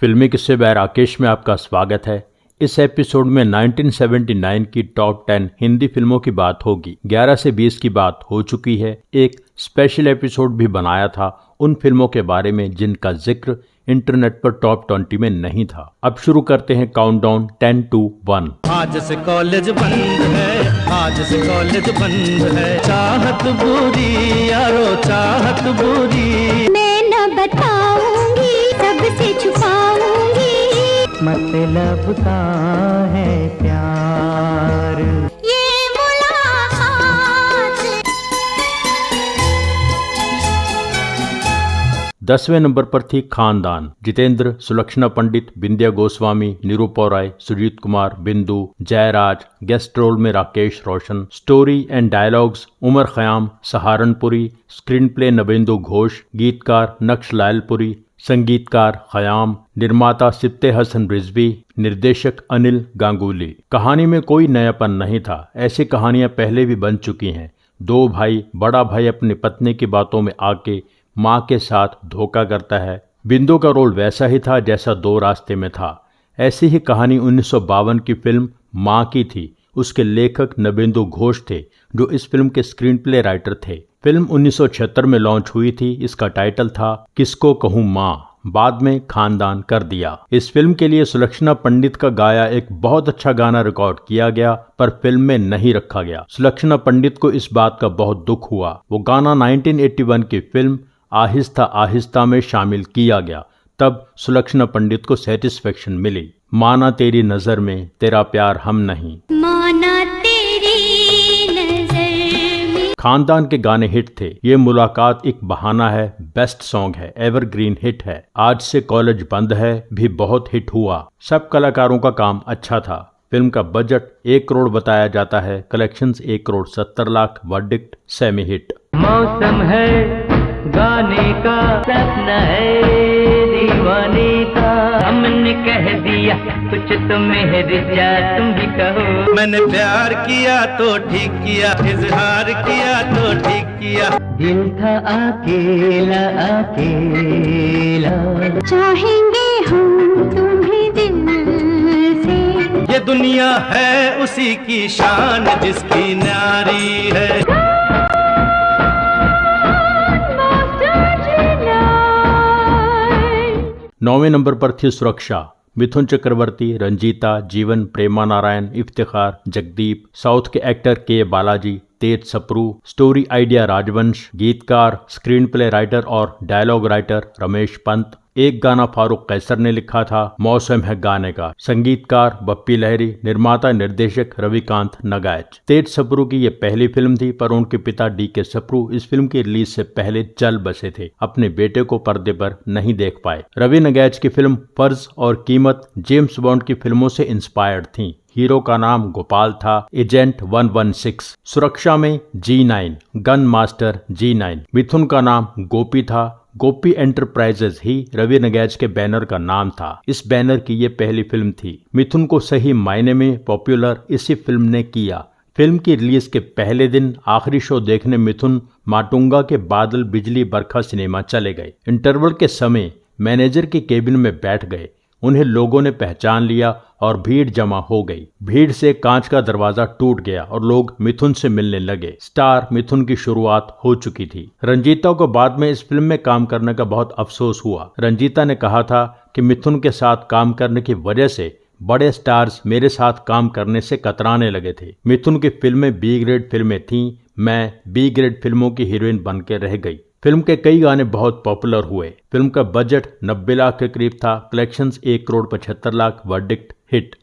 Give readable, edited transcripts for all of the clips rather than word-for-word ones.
फिल्मी किस्से बाय राकेश में आपका स्वागत है। इस एपिसोड में 1979 की टॉप 10 हिंदी फिल्मों की बात होगी। 11 से 20 की बात हो चुकी है। एक स्पेशल एपिसोड भी बनाया था उन फिल्मों के बारे में जिनका जिक्र इंटरनेट पर टॉप 20 में नहीं था। अब शुरू करते हैं काउंटडाउन 10 to 1। आज से कॉलेज बंद है, आज से कॉलेज बंद है। चाहत बुरी यारो चाहत बुरी, मैं न बताऊंगी सबसे छुपाऊंगी, मतलब का है प्यार। ये मुलाकात। 10वें नंबर पर थी खानदान। जितेंद्र, सुलक्षणा पंडित, बिंदिया गोस्वामी, निरूपा राय, सुजीत कुमार, बिंदु, जयराज, गेस्ट रोल में Rakesh Roshan. Story and dialogues Umar Khayyam, Saharanpuri. Screenplay Navendu Ghosh. गीतकार नक्श लायलपुरी। संगीतकार खयाम। निर्माता सिप्ते हसन रिजवी। निर्देशक अनिल गांगुली। कहानी में कोई नयापन नहीं था, ऐसी कहानियां पहले भी बन चुकी हैं। दो भाई, बड़ा भाई अपनी पत्नी की बातों में आके माँ के साथ धोखा करता है। बिंदु का रोल वैसा ही था जैसा दो रास्ते में था। ऐसी ही कहानी 1952 की फिल्म माँ की थी। उसके लेखक नवेंदु घोष थे जो इस फिल्म के स्क्रीन प्ले राइटर थे। फिल्म 1976 में लॉन्च हुई थी। इसका टाइटल था किसको कहूँ माँ, बाद में खानदान कर दिया। इस फिल्म के लिए सुलक्षणा पंडित का गाया एक बहुत अच्छा गाना रिकॉर्ड किया गया पर फिल्म में नहीं रखा गया। सुलक्षणा पंडित को इस बात का बहुत दुख हुआ। वो गाना 1981 की फिल्म आहिस्ता आहिस्ता में शामिल किया गया। तब सुलक्षणा पंडित को सेटिस्फेक्शन मिली। माना तेरी नजर में तेरा प्यार हम नहीं। माना तेरी नजर में। खानदान के गाने हिट थे। ये मुलाकात एक बहाना है बेस्ट सॉन्ग है, एवरग्रीन हिट है। आज से कॉलेज बंद है भी बहुत हिट हुआ। सब कलाकारों का काम अच्छा था। फिल्म का बजट 1 करोड़ बताया जाता है। Collections 1 crore 70 lakh. Verdict semi hit. मौसम है गाने का, सपना है दीवाने का। हमने कह दिया कुछ तो मेरे जा तुम भी कहो। मैंने प्यार किया तो ठीक किया, इजहार किया तो ठीक किया। दिल था अकेला अकेला, चाहेंगे हम तुम्हें दिल से। ये दुनिया है उसी की शान जिसकी नारी है। 9वें नंबर पर थी सुरक्षा। मिथुन चक्रवर्ती, रंजीता, जीवन, प्रेमा नारायण, इफ्तिखार, जगदीप। साउथ के एक्टर के बालाजी, तेज सप्रू। स्टोरी आइडिया राजवंश। गीतकार, स्क्रीन प्ले राइटर और डायलॉग राइटर रमेश पंत। एक गाना फारूक कैसर ने लिखा था। मौसम है गाने का। संगीतकार बप्पी लहरी। निर्माता निर्देशक रविकांत नगायच। तेज सप्रू की ये पहली फिल्म थी पर उनके पिता DK सप्रू इस फिल्म की रिलीज से पहले चल बसे थे। अपने बेटे को पर्दे पर नहीं देख पाए। रवि नगैच की फिल्म फर्ज और कीमत जेम्स बॉन्ड की फिल्मों से इंस्पायर्ड थी। हीरो का नाम गोपाल था। एजेंट 116। सुरक्षा में G9, गन मास्टर G9। मिथुन का नाम गोपी था। गोपी एंटरप्राइजेज ही रवि नगैच के बैनर का नाम था। इस बैनर की ये पहली फिल्म थी। मिथुन को सही मायने में पॉपुलर इसी फिल्म ने किया। फिल्म की रिलीज के पहले दिन आखिरी शो देखने मिथुन माटुंगा के बादल बिजली बरखा सिनेमा चले गए। इंटरवल के समय मैनेजर के केबिन में बैठ गए। उन्हें लोगों ने पहचान लिया और भीड़ जमा हो गई। भीड़ से कांच का दरवाजा टूट गया और लोग मिथुन से मिलने लगे। स्टार मिथुन की शुरुआत हो चुकी थी। रंजीता को बाद में इस फिल्म में काम करने का बहुत अफसोस हुआ। रंजीता ने कहा था कि मिथुन के साथ काम करने की वजह से बड़े स्टार्स मेरे साथ काम करने से कतराने लगे थे। मिथुन की फिल्में B ग्रेड फिल्में थीं। मैं B ग्रेड फिल्मों की हीरोइन बन के रह गई। फिल्म के कई गाने बहुत पॉपुलर हुए। फिल्म का बजट 90 लाख के करीब था। Collections 1 crore 75 lakh. Verdict hit.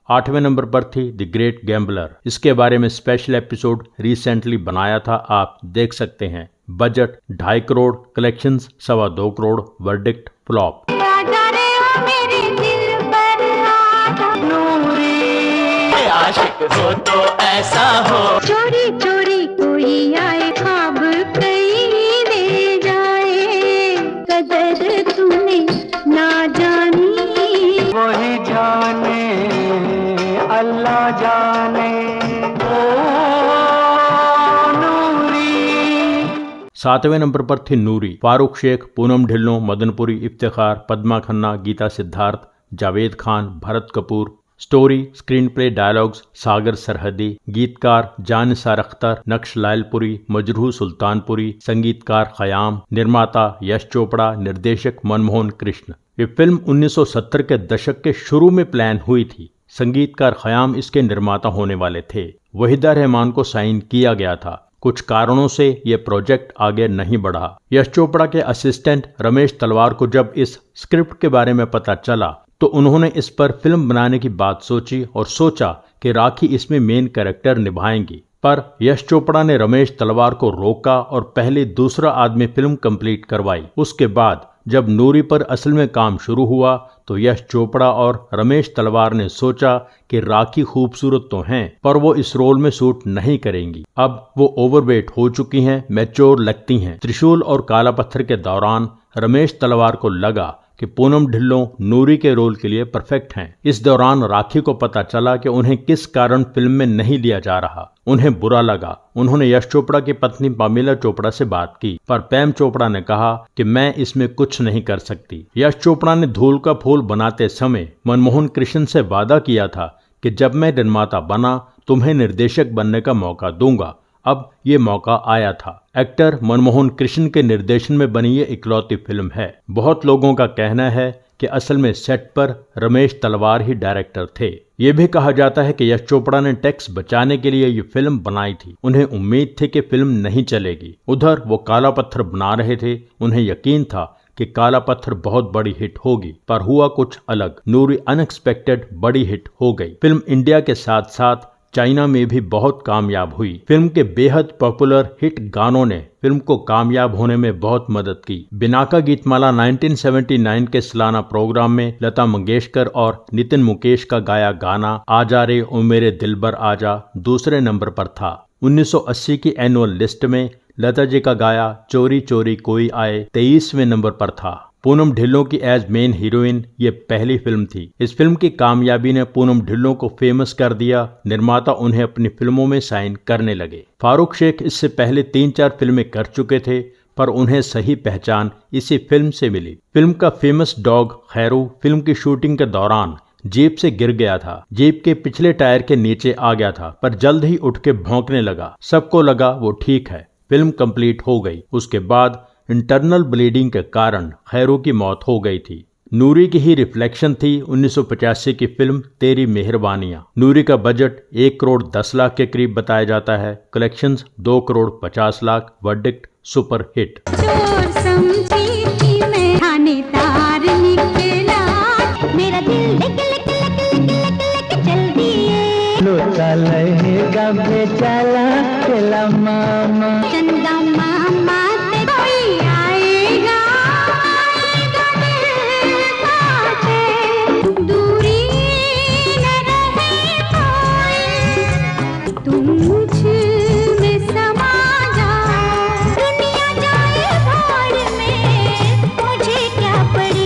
8वें नंबर पर थी द ग्रेट गैम्बलर। इसके बारे में स्पेशल एपिसोड रिसेंटली बनाया था, आप देख सकते हैं। Budget 2.5 crore. Collections 2.25 crore. Verdict flop. आशिक हो तो ऐसा हो, चोरी चोरी कोई आए, ख्वाब कहीं ले जाए। कदर तूने ना जानी, वही जाने अल्लाह जाने। ओ नूरी 7वें नंबर पर थी Noori, Farooq Shaikh, Poonam Dhillon, Madanpuri, Iftekhar, Padma Khanna, Geeta Siddharth, Javed Khan, Bharat Kapoor. Story, screenplay, dialogues Sagar Sarhadi, गीतकार जान निसार अख्तर, नक्श लायलपुरी, मजरूह सुल्तानपुरी, संगीतकार खयाम, निर्माता यश चोपड़ा, निर्देशक मनमोहन कृष्ण। ये फिल्म 1970 के दशक के शुरू में प्लान हुई थी। संगीतकार खयाम इसके निर्माता होने वाले थे। वहीदा रहमान को साइन किया गया था। कुछ कारणों से यह प्रोजेक्ट आगे नहीं बढ़ा। यश चोपड़ा के असिस्टेंट रमेश तलवार को जब इस स्क्रिप्ट के बारे में पता चला तो उन्होंने इस पर फिल्म बनाने की बात सोची और सोचा कि राखी इसमें मेन कैरेक्टर निभाएंगी। पर यश चोपड़ा ने रमेश तलवार को रोका और पहले दूसरा आदमी फिल्म कंप्लीट करवाई। उसके बाद जब नूरी पर असल में काम शुरू हुआ तो यश चोपड़ा और रमेश तलवार ने सोचा कि राखी खूबसूरत तो हैं पर वो इस रोल में सूट नहीं करेंगी। अब वो ओवरवेट हो चुकी हैं, मैच्योर लगती हैं। त्रिशूल और काला पत्थर के दौरान रमेश तलवार को लगा कि पूनम ढिल्लों नूरी के रोल के लिए परफेक्ट हैं। इस दौरान राखी को पता चला कि उन्हें किस कारण फिल्म में नहीं लिया जा रहा। उन्हें बुरा लगा। उन्होंने यश चोपड़ा की पत्नी पामिला चोपड़ा से बात की पर पैम चोपड़ा ने कहा कि मैं इसमें कुछ नहीं कर सकती। यश चोपड़ा ने धूल का फूल बनाते समय मनमोहन कृष्ण से वादा किया था कि जब मैं निर्माता बना तुम्हें निर्देशक बनने का मौका दूंगा। अब ये मौका आया था। एक्टर मनमोहन कृष्ण के निर्देशन में बनी ये इकलौती फिल्म है। बहुत लोगों का कहना है कि असल में सेट पर रमेश तलवार ही डायरेक्टर थे। ये भी कहा जाता है कि यश चोपड़ा ने टैक्स बचाने के लिए ये फिल्म बनाई थी। उन्हें उम्मीद थी कि फिल्म नहीं चलेगी। उधर वो काला पत्थर बना रहे थे। उन्हें यकीन था कि काला पत्थर बहुत बड़ी हिट होगी, पर हुआ कुछ अलग। नूरी अनएक्सपेक्टेड बड़ी हिट हो गई। फिल्म इंडिया के साथ साथ चाइना में भी बहुत कामयाब हुई। फिल्म के बेहद पॉपुलर हिट गानों ने फिल्म को कामयाब होने में बहुत मदद की। बिनाका गीतमाला 1979 के सालाना प्रोग्राम में लता मंगेशकर और नितिन मुकेश का गाया गाना आजा रे ओ मेरे दिलबर आजा दूसरे नंबर पर था। 1980 की एनुअल लिस्ट में लता जी का गाया चोरी चोरी कोई आए 23वें नंबर पर था। पूनम ढिल्लों की एज मेन हीरोइन ये पहली फिल्म थी। इस फिल्म की कामयाबी ने पूनम ढिल्लों को फेमस कर दिया। निर्माता उन्हें अपनी फिल्मों में साइन करने लगे। फारूक शेख इससे पहले 3-4 फिल्में कर चुके थे पर उन्हें सही पहचान इसी फिल्म से मिली। फिल्म का फेमस डॉग खैरू फिल्म की शूटिंग के दौरान जीप से गिर गया था। जीप के पिछले टायर के नीचे आ गया था पर जल्द ही उठ के भौंकने लगा। सबको लगा वो ठीक है। फिल्म कंप्लीट हो गई। उसके बाद इंटरनल ब्लीडिंग के कारण खैरू की मौत हो गई थी। नूरी की ही रिफ्लेक्शन थी 1985 की फिल्म तेरी मेहरबानियां। नूरी का बजट 1 करोड़ 10 लाख के करीब बताया जाता है। Collections 2 crore 50 lakh. Verdict super hit. चोर समझी थी मैं थानेदार निकला, मेरा दिल लिक लिक लिक लिक लिक लिक चल दिए। लुचा लहेगा बेचारा चला मामा चंदा मामा से कोई आएगा, आएगा दिल पासे। दूरी न रहे कोई, तुम मुझ में समा जाओ। दुनिया जाए भाड़ में, मुझे क्या पड़ी।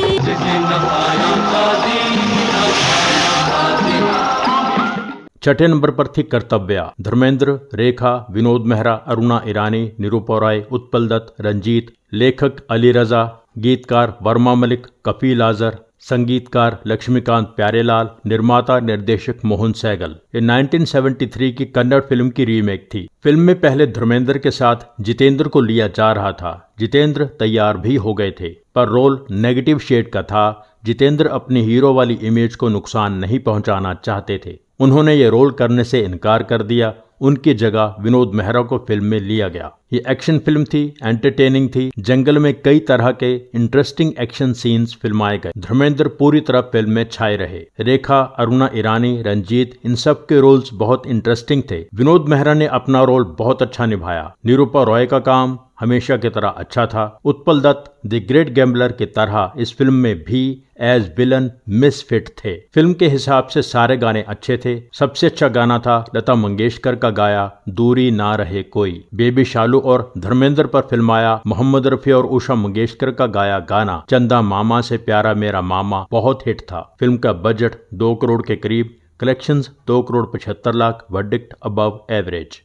छठे नंबर पर थी कर्तव्या। धर्मेंद्र, रेखा, विनोद मेहरा, अरुणा ईरानी, निरूपा रॉय, उत्पल दत्त, रंजीत, लेखक अली रजा, गीतकार वर्मा मलिक, कफील आजर, संगीतकार लक्ष्मीकांत प्यारेलाल, निर्माता निर्देशक मोहन सहगल। ये 1973 की कन्नड़ फिल्म की रीमेक थी। फिल्म में पहले धर्मेंद्र के साथ जितेंद्र को लिया जा रहा था। जितेंद्र तैयार भी हो गए थे पर रोल नेगेटिव शेड का था। जितेंद्र अपनी हीरो वाली इमेज को नुकसान नहीं पहुंचाना चाहते थे। उन्होंने ये रोल करने से इनकार कर दिया। उनकी जगह विनोद मेहरा को फिल्म में लिया गया। ये एक्शन फिल्म थी, एंटरटेनिंग थी। जंगल में कई तरह के इंटरेस्टिंग एक्शन सीन्स फिल्माए गए। धर्मेंद्र पूरी तरह फिल्म में छाए रहे। रेखा, अरुणा ईरानी, रंजीत, इन सब के रोल्स बहुत इंटरेस्टिंग थे। विनोद मेहरा ने अपना रोल बहुत अच्छा निभाया। निरूपा रॉय का काम हमेशा की तरह अच्छा था। Utpal Dutt the great gambler की तरह इस फिल्म में भी एज विलन मिसफिट थे। फिल्म के हिसाब से सारे गाने अच्छे थे। सबसे अच्छा गाना था लता मंगेशकर का गाया दूरी ना रहे कोई। बेबी शालू और धर्मेंद्र पर फिल्माया मोहम्मद रफी और उषा मंगेशकर का गाया गाना चंदा मामा से प्यारा मेरा मामा बहुत हिट था। फिल्म का बजट 2 करोड़ के करीब। Collections 2 crore 75 lakh. Verdict above average.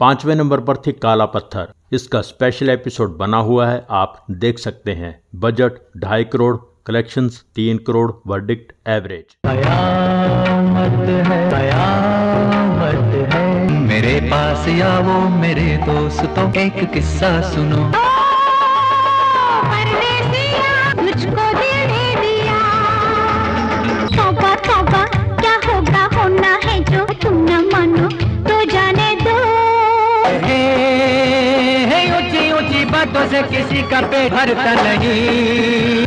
5वें नंबर पर थी काला पत्थर। इसका स्पेशल एपिसोड बना हुआ है, आप देख सकते हैं। Budget 2.5 crore, collections 3 crore, verdict average. कयामत है मेरे पास आओ मेरे दोस्तों, एक किस्सा सुनो। परदेसिया मुझको दिल दे दिया, तौबा तौबा क्या होगा, होना है जो तुम न मानो तो जाने दो। ऊंची ऊंची बातों से किसी का पेट भरता नहीं।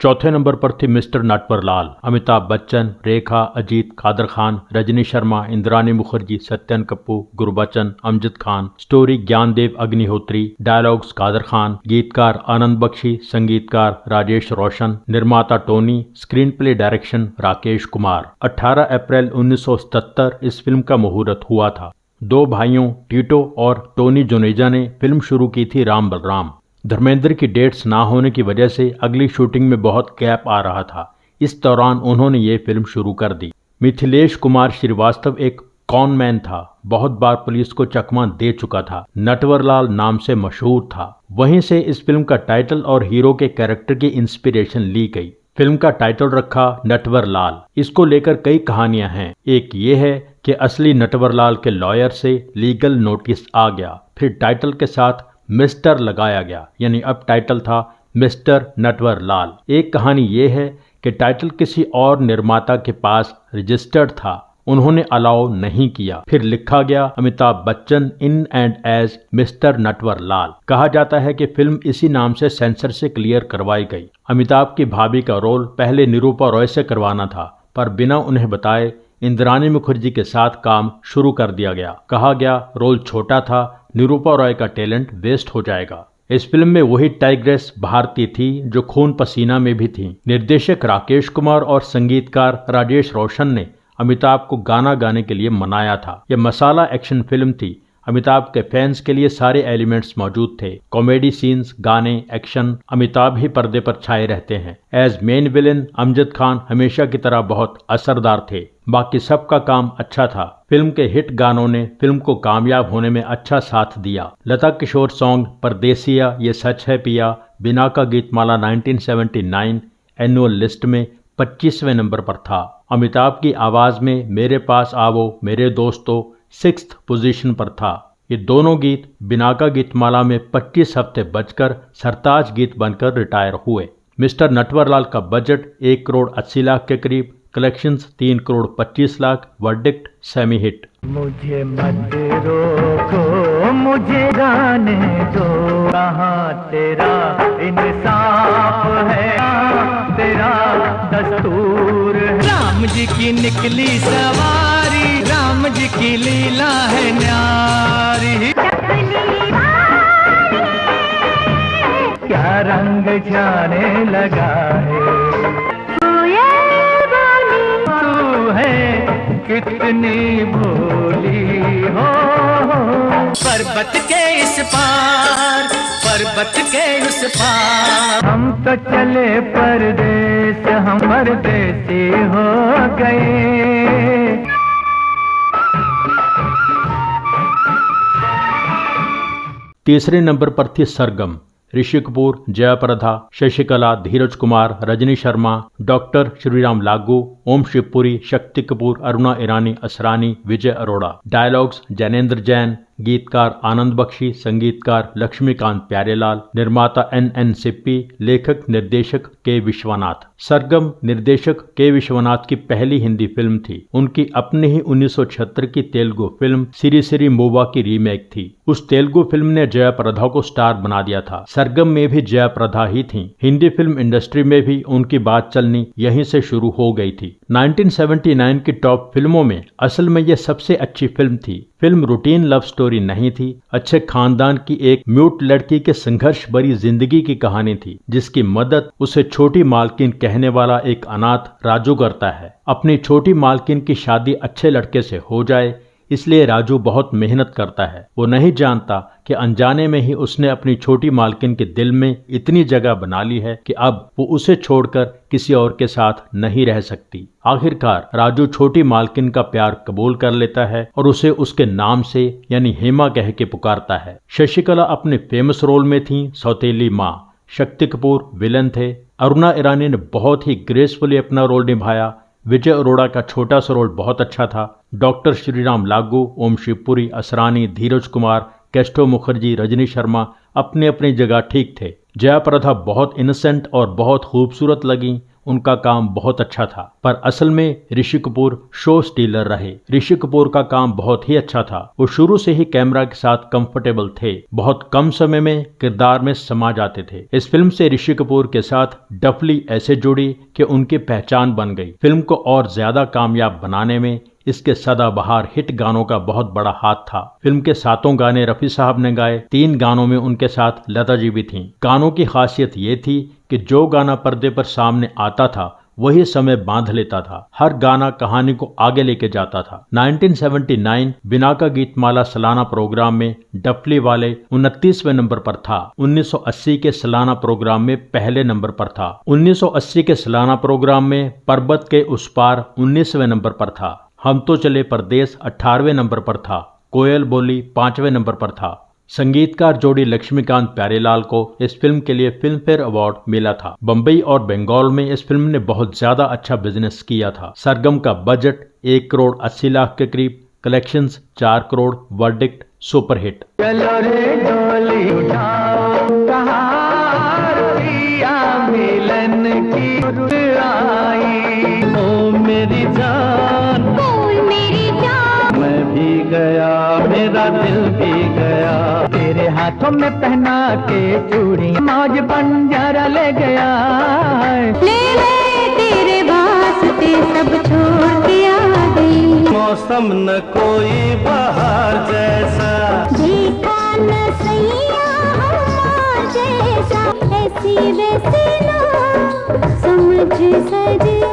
चौथे नंबर पर थी मिस्टर नटवरलाल। अमिताभ बच्चन, रेखा, अजीत, कादर खान, रजनी शर्मा, इंद्रानी मुखर्जी, सत्यन कपूर, गुरबचन, अमजद खान। स्टोरी ज्ञानदेव अग्निहोत्री, डायलॉग्स कादर खान, गीतकार आनंद बख्शी, संगीतकार राजेश रोशन, निर्माता Tony, screen play direction Rakesh Kumar. 18 अप्रैल 1977 इस फिल्म का मुहूर्त हुआ था। दो भाइयों टीटो और टोनी जोनेजा ने फिल्म शुरू की थी राम बलराम। धर्मेंद्र की डेट्स ना होने की वजह से अगली शूटिंग में बहुत गैप आ रहा था। इस दौरान उन्होंने ये फिल्म शुरू कर दी। मिथिलेश कुमार श्रीवास्तव एक कॉनमैन था, बहुत बार पुलिस को चकमा दे चुका था, नटवरलाल नाम से मशहूर था। वहीं से इस फिल्म का टाइटल और हीरो के कैरेक्टर की इंस्पिरेशन ली गई। फिल्म का टाइटल रखा नटवरलाल। इसको लेकर कई कहानियां हैं। एक ये है कि असली नटवरलाल के लॉयर से लीगल नोटिस आ गया, फिर टाइटल के साथ मिस्टर लगाया गया, यानी अब टाइटल था मिस्टर नटवरलाल। एक कहानी ये है कि टाइटल किसी और निर्माता के पास रजिस्टर्ड था, उन्होंने अलाउ नहीं किया, फिर लिखा गया Amitabh Bachchan in and as mister Natwarlal. कहा जाता है कि फिल्म इसी नाम से सेंसर से क्लियर करवाई गई। अमिताभ की भाभी का रोल पहले निरूपा रॉय से करवाना था, पर बिना उन्हें बताए इंद्रानी मुखर्जी के साथ काम शुरू कर दिया गया। कहा गया रोल छोटा था, निरूपा रॉय का टैलेंट वेस्ट हो जाएगा। इस फिल्म में वही टाइग्रेस भारती थी जो खून पसीना में भी थी। निर्देशक राकेश कुमार और संगीतकार राजेश रोशन ने अमिताभ को गाना गाने के लिए मनाया था। यह मसाला एक्शन फिल्म थी। अमिताभ के फैंस के लिए सारे एलिमेंट्स मौजूद थे, कॉमेडी सीन्स, गाने, एक्शन। अमिताभ ही पर्दे पर छाए रहते हैं। As main villain Amjad Khan हमेशा की तरह बहुत असरदार थे। बाकी सबका काम अच्छा था। फिल्म के हिट गानों ने फिल्म को कामयाब होने में अच्छा साथ दिया। लता किशोर सॉन्ग परदेसिया, ये सच है पिया, बिना का गीतमाला 1979 एनुअल लिस्ट में 25वें नंबर पर था। अमिताभ की आवाज में मेरे पास आवो मेरे दोस्तों 6th पोजीशन पर था। ये दोनों गीत बिना का गीतमाला में 25 हफ्ते बजकर सरताज गीत बनकर रिटायर हुए। मिस्टर नटवरलाल का बजट 1 करोड़ 80 लाख के करीब, collections 3 crore 25 lakh, verdict semi hit. मुझे मत रोको मुझे गाने दो, कहाँ तेरा इंसाफ है, तेरा दस्तूर है। राम जी की निकली सवारी, राम जी की लीला है न्यारी। क्या रंग जाने लगा है, तू है कितनी भोली हो। पर्वत के इस पार, पर्वत के उस पार, हम तो चले परदेस, हम परदेसी हो गए। तीसरे नंबर पर थी सरगम। ऋषि कपूर, जयाप्रदा, शशिकला, धीरज कुमार, रजनी शर्मा, डॉक्टर श्रीराम लागू, ओम शिवपुरी, शक्ति कपूर, अरुणा ईरानी, असरानी, विजय अरोड़ा। डायलॉग्स जैनेंद्र जैन, गीतकार आनंद बख्शी, संगीतकार लक्ष्मीकांत प्यारेलाल, निर्माता NN सिप्पी, लेखक निर्देशक के विश्वनाथ। सरगम निर्देशक के विश्वनाथ की पहली हिंदी फिल्म थी। उनकी अपनी ही 1976 की तेलुगु फिल्म सिरी सिरी मूवा की रीमेक थी। उस तेलुगु फिल्म ने जयाप्रदा को स्टार बना दिया था। सरगम में भी जयाप्रदा ही थी। हिंदी फिल्म इंडस्ट्री में भी उनकी बात चलनी यहीं से शुरू हो गई थी। 1979 की टॉप फिल्मों में असल में यह सबसे अच्छी फिल्म थी। फिल्म रूटीन लव स्टोरी नहीं थी, अच्छे खानदान की एक म्यूट लड़की के संघर्ष भरी जिंदगी की कहानी थी, जिसकी मदद उसे छोटी मालकिन कहने वाला एक अनाथ राजू करता है। अपनी छोटी मालकिन की शादी अच्छे लड़के से हो जाए, इसलिए राजू बहुत मेहनत करता है। वो नहीं जानता कि अनजाने में ही उसने अपनी छोटी मालकिन के दिल में इतनी जगह बना ली है कि अब वो उसे छोड़कर किसी और के साथ नहीं रह सकती। आखिरकार राजू छोटी मालकिन का प्यार कबूल कर लेता है और उसे उसके नाम से यानी हेमा कह के पुकारता है। शशिकला अपने फेमस रोल में थी सौतेली माँ, शक्ति कपूर विलन थे, अरुणा ईरानी ने बहुत ही ग्रेसफुली अपना रोल निभाया, विजय अरोड़ा का छोटा सा रोल बहुत अच्छा था, डॉक्टर श्रीराम लागू, ओम शिवपुरी, असरानी, धीरज कुमार, केस्टो मुखर्जी, रजनी शर्मा अपनी अपनी जगह ठीक थे। जयाप्रदा बहुत इनोसेंट और बहुत खूबसूरत लगी, उनका काम बहुत अच्छा था। पर असल में ऋषि कपूर शो स्टीलर रहे। ऋषि कपूर का काम बहुत ही अच्छा था। वो शुरू से ही कैमरा के साथ कंफर्टेबल थे, बहुत कम समय में किरदार में समा जाते थे। इस फिल्म से ऋषि कपूर के साथ डफली ऐसे जुड़ी कि उनकी पहचान बन गई। फिल्म को और ज्यादा कामयाब बनाने में इसके सदाबहार हिट गानों का बहुत बड़ा हाथ था। फिल्म के 7 गाने रफी साहब ने गाए, 3 गानों में उनके साथ लता जी भी थीं। गानों की खासियत ये थी कि जो गाना पर्दे पर सामने आता था वही समय बांध लेता था। हर गाना कहानी को आगे लेके जाता था। 1979 बिना का गीतमाला सालाना प्रोग्राम में डफली वाले 29वें नंबर पर था। 1980 के सालाना प्रोग्राम में पहले नंबर पर था। 1980 के सालाना प्रोग्राम में पर्वत के उस पार 19वें नंबर पर था। हम तो चले परदेस 18वें नंबर पर था। कोयल बोली 5वें नंबर पर था। संगीतकार जोड़ी लक्ष्मीकांत प्यारेलाल को इस फिल्म के लिए फिल्म फेयर अवार्ड मिला था। बम्बई और बंगाल में इस फिल्म ने बहुत ज्यादा अच्छा बिजनेस किया था। सरगम का बजट 1 करोड़ 80 लाख के करीब, कलेक्शंस 4 करोड़, वर्डिक्ट सुपरहिट। चलो रे डोली उठाओ, कहार पिया मिलन की रुत आई। ओ मेरी जान, बोल मेरी जान, मैं भी गया, मेरा दिल भी गया, तेरे हाथों में पहना के चूड़ी मौज बंजारा ले गया। ले ले तेरे वास्ते सब छोड़ के आ गई। मौसम न कोई बहार जैसा, देखा न सैया हमार जैसा, ऐसी वैसी ना समझ सजना।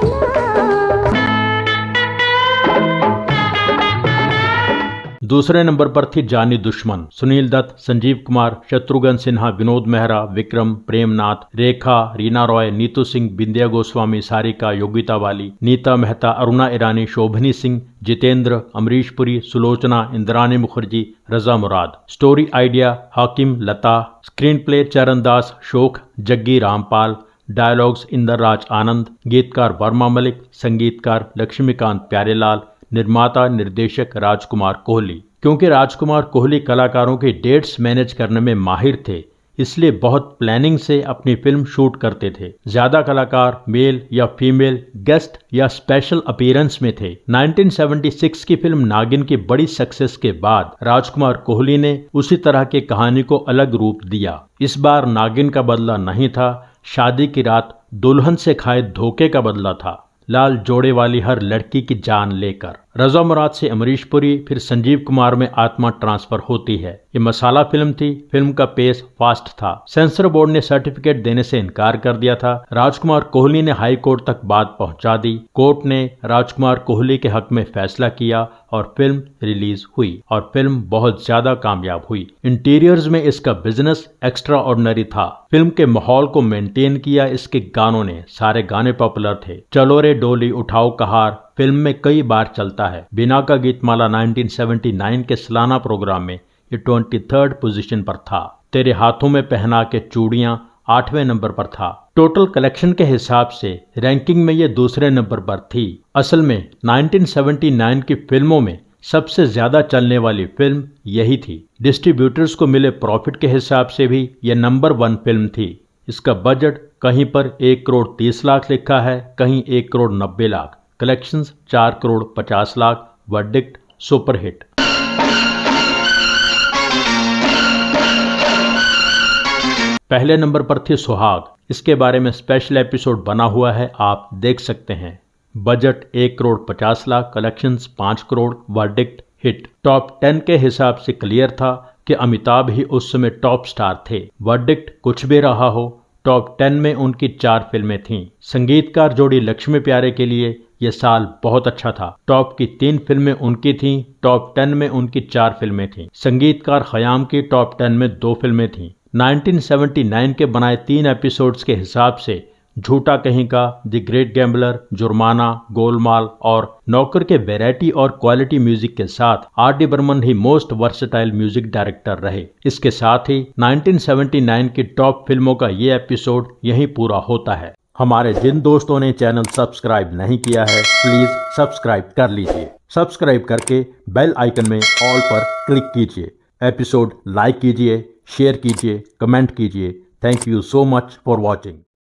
दूसरे नंबर पर थी जानी दुश्मन। सुनील दत्त, संजीव कुमार, शत्रुघ्न सिन्हा, विनोद मेहरा, विक्रम, प्रेमनाथ, रेखा, रीना रॉय, नीतू सिंह, बिंदिया गोस्वामी, सारिका, योगिता वाली, नीता मेहता, अरुणा ईरानी, शोभनी सिंह, जितेंद्र, अमरीश पुरी, सुलोचना, इंद्रानी मुखर्जी, रजा मुराद। स्टोरी आइडिया हाकिम लता, स्क्रीन प्ले चरण दास, शोक जग्गी रामपाल, डायलॉग्स इंदर राज आनंद, गीतकार वर्मा मलिक, संगीतकार लक्ष्मीकांत प्यारेलाल, निर्माता निर्देशक राजकुमार कोहली। क्योंकि राजकुमार कोहली कलाकारों की डेट्स मैनेज करने में माहिर थे, इसलिए बहुत प्लानिंग से अपनी फिल्म शूट करते थे। ज्यादा कलाकार मेल या फीमेल गेस्ट या स्पेशल अपीयरेंस में थे। 1976 की फिल्म नागिन की बड़ी सक्सेस के बाद राजकुमार कोहली ने उसी तरह की कहानी को अलग रूप दिया। इस बार नागिन का बदला नहीं था, शादी की रात दुल्हन से खाए धोखे का बदला था। लाल जोड़े वाली हर लड़की की जान लेकर। रजा मुराद से अमरीश पुरी, फिर संजीव कुमार में आत्मा ट्रांसफर होती है। ये मसाला फिल्म थी। फिल्म का पेस फास्ट था। सेंसर बोर्ड ने सर्टिफिकेट देने से इनकार कर दिया था। राजकुमार कोहली ने हाई कोर्ट तक बात पहुंचा दी। कोर्ट ने राजकुमार कोहली के हक में फैसला किया और फिल्म रिलीज हुई और फिल्म बहुत ज्यादा कामयाब हुई। इंटीरियर्स में इसका बिजनेस एक्स्ट्रा ऑर्डिनरी था। फिल्म के माहौल को मेंटेन किया इसके गानों ने। सारे गाने पॉपुलर थे। चलो रे डोली उठाओ कहार फिल्म में कई बार चलता है। बिना का गीतमाला 1979 के सालाना प्रोग्राम में ये 23rd पोजीशन पर था। तेरे हाथों में पहना के चूड़ियां 8वें नंबर पर था। टोटल कलेक्शन के हिसाब से रैंकिंग में ये दूसरे नंबर पर थी। असल में 1979 की फिल्मों में सबसे ज्यादा चलने वाली फिल्म यही थी। डिस्ट्रीब्यूटर्स को मिले प्रॉफिट के हिसाब से भी यह नंबर 1 फिल्म थी। इसका बजट कहीं पर 1 करोड़ 30 लाख लिखा है, कहीं 1 crore 90 lakh. Collections 4 crore 50 lakh. Verdict superhit. पहले नंबर पर थी सुहाग। इसके बारे में स्पेशल एपिसोड बना हुआ है, आप देख सकते हैं। Budget 1 crore 50 lakh, collections 5 crore, verdict hit. Top 10 के हिसाब से क्लियर था कि अमिताभ ही उस समय टॉप स्टार थे। वर्डिक्ट कुछ भी रहा हो, टॉप 10 में उनकी 4 फिल्में थीं। संगीतकार जोड़ी लक्ष्मी प्यारे के लिए ये साल बहुत अच्छा था। टॉप की 3 फिल्में उनकी थीं, टॉप 10 में उनकी 4 फिल्में थीं। संगीतकार खयाम की टॉप 10 में 2 फिल्में थीं। 1979 के बनाए 3 एपिसोड्स के हिसाब से झूठा कहीं का, द ग्रेट गैम्बलर, जुर्माना, गोलमाल और नौकर के वैरायटी और क्वालिटी म्यूजिक के साथ R.D. बर्मन ही मोस्ट वर्सेटाइल म्यूजिक डायरेक्टर रहे। इसके साथ ही 1979 की टॉप फिल्मों का ये एपिसोड यहीं पूरा होता है। हमारे जिन दोस्तों ने चैनल सब्सक्राइब नहीं किया है, प्लीज सब्सक्राइब कर लीजिए। सब्सक्राइब करके बेल आइकन में ऑल पर क्लिक कीजिए। एपिसोड लाइक कीजिए, शेयर कीजिए, कमेंट कीजिए। Thank you so much for watching.